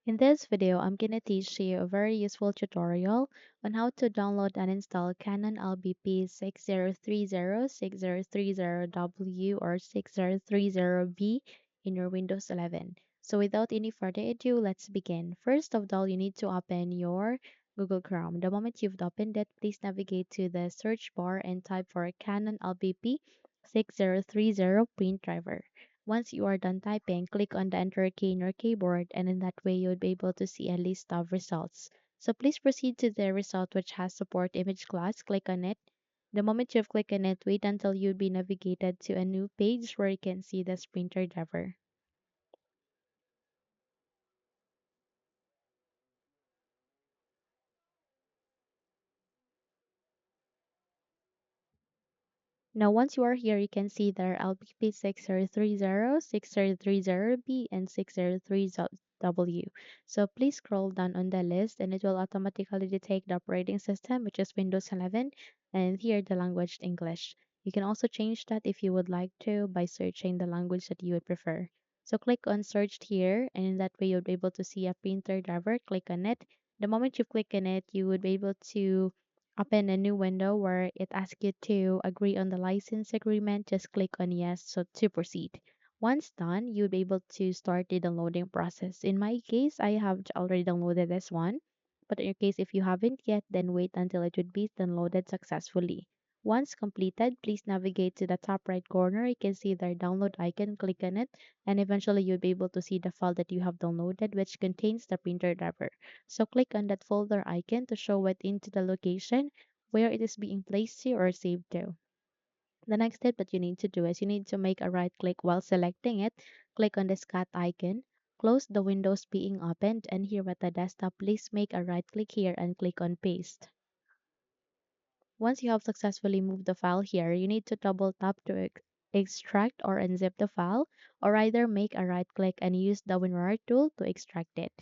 In this video, I'm gonna teach you a very useful tutorial on how to download and install Canon LBP 6030, 6030W, or 6030B in your Windows 11. So without any further ado, let's begin. First of all, you need to open your Google Chrome. The moment you've opened it, please navigate to the search bar and type for Canon LBP 6030 print driver. Once you are done typing, click on the enter key in your keyboard, and in that way you would be able to see a list of results. So please proceed to the result which has support image class. Click on it. The moment you've clicked on it, wait until you'll be navigated to a new page where you can see the printer driver. Now, once you are here, you can see there LPP 6030, 6030B, and 6030W. So please scroll down on the list and it will automatically detect the operating system, which is Windows 11, and here the language English. You can also change that if you would like to by searching the language that you would prefer. So click on searched here, and in that way you'll be able to see a printer driver. Click on it. The moment you click on it, you would be able to open a new window where it asks you to agree on the license agreement. Just click on yes so to proceed. Once done, you'll be able to start the downloading process. In my case, I have already downloaded this one, but in your case, if you haven't yet, then wait until it would be downloaded successfully. Once completed, please navigate to the top right corner. You can see the download icon, click on it, and eventually you'll be able to see the file that you have downloaded, which contains the printer driver. So click on that folder icon to show it into the location where it is being placed to or saved to. The next step that you need to do is you need to make a right click while selecting it. Click on this cat icon, close the windows being opened, and here at the desktop, please make a right click here and click on paste. Once you have successfully moved the file here, you need to double tap to extract or unzip the file, or either make a right click and use the WinRAR tool to extract it.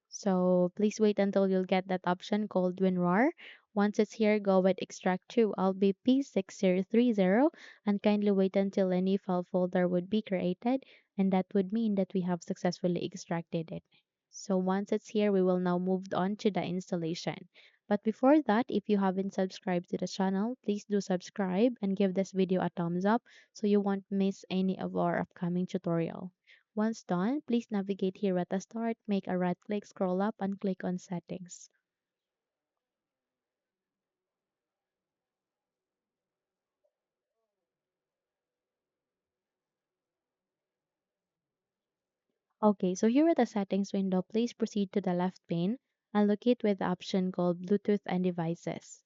So please wait until you'll get that option called WinRAR. Once it's here, go with extract to LBP 6030 and kindly wait until a new file folder would be created, and that would mean that we have successfully extracted it. So once it's here, we will now move on to the installation. But before that, if you haven't subscribed to the channel, please do subscribe and give this video a thumbs up so you won't miss any of our upcoming tutorial. Once done, please navigate here at the start, make a right click, scroll up, and click on Settings. Okay, so here at the Settings window, please proceed to the left pane and locate with the option called Bluetooth and Devices.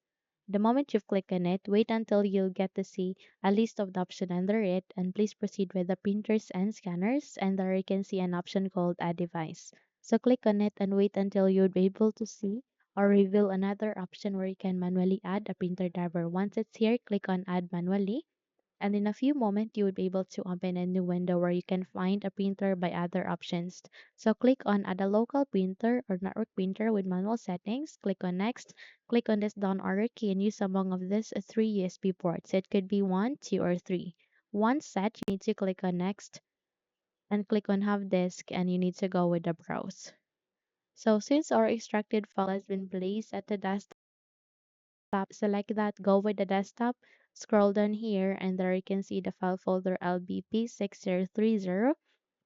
The moment you've clicked on it, wait until you'll get to see a list of the options under it, and please proceed with the printers and scanners, and there you can see an option called Add Device. So click on it and wait until you'll be able to see or reveal another option where you can manually add a printer driver. Once it's here, click on Add Manually, and in a few moments you will be able to open a new window where you can find a printer by other options. So click on add a local printer or network printer with manual settings, click on next, click on this down arrow key and use among of these three USB ports. It could be one, two, or three. Once set, you need to click on next and click on have disk, and you need to go with the browse. So since our extracted file has been placed at the desktop, select that, go with the desktop, scroll down here, and there you can see the file folder LBP 6030.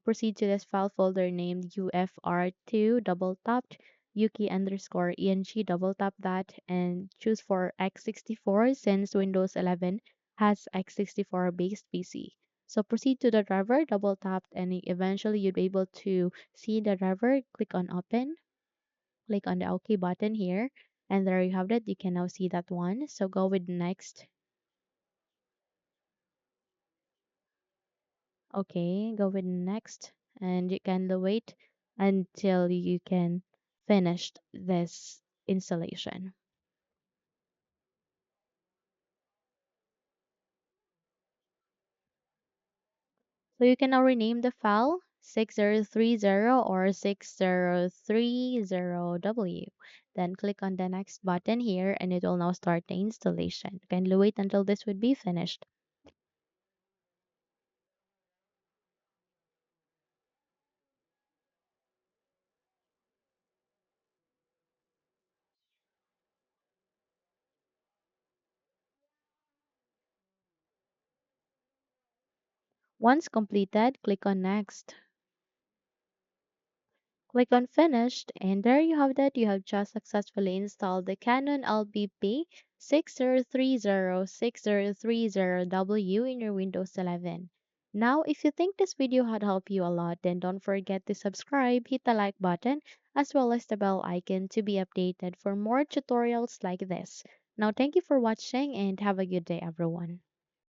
Proceed to this file folder named UFR2, double tapped, Yuki underscore ENG, double tap that, and choose for x64 since Windows 11 has x64 based PC. So proceed to the driver, double tapped, and eventually you'll be able to see the driver. Click on open, click on the OK button here, and there you have it. You can now see that one. So go with next. Okay, go with next, and you can wait until you can finish this installation. So you can now rename the file 6030 or 6030W. Then click on the next button here and it will now start the installation. Kindly wait until this would be finished. Once completed, click on Next. Click on Finished, and there you have it. You have just successfully installed the Canon LBP 6030 6030w in your Windows 11. Now, if you think this video had helped you a lot, then don't forget to subscribe, hit the like button, as well as the bell icon to be updated for more tutorials like this. Now, thank you for watching and have a good day, everyone.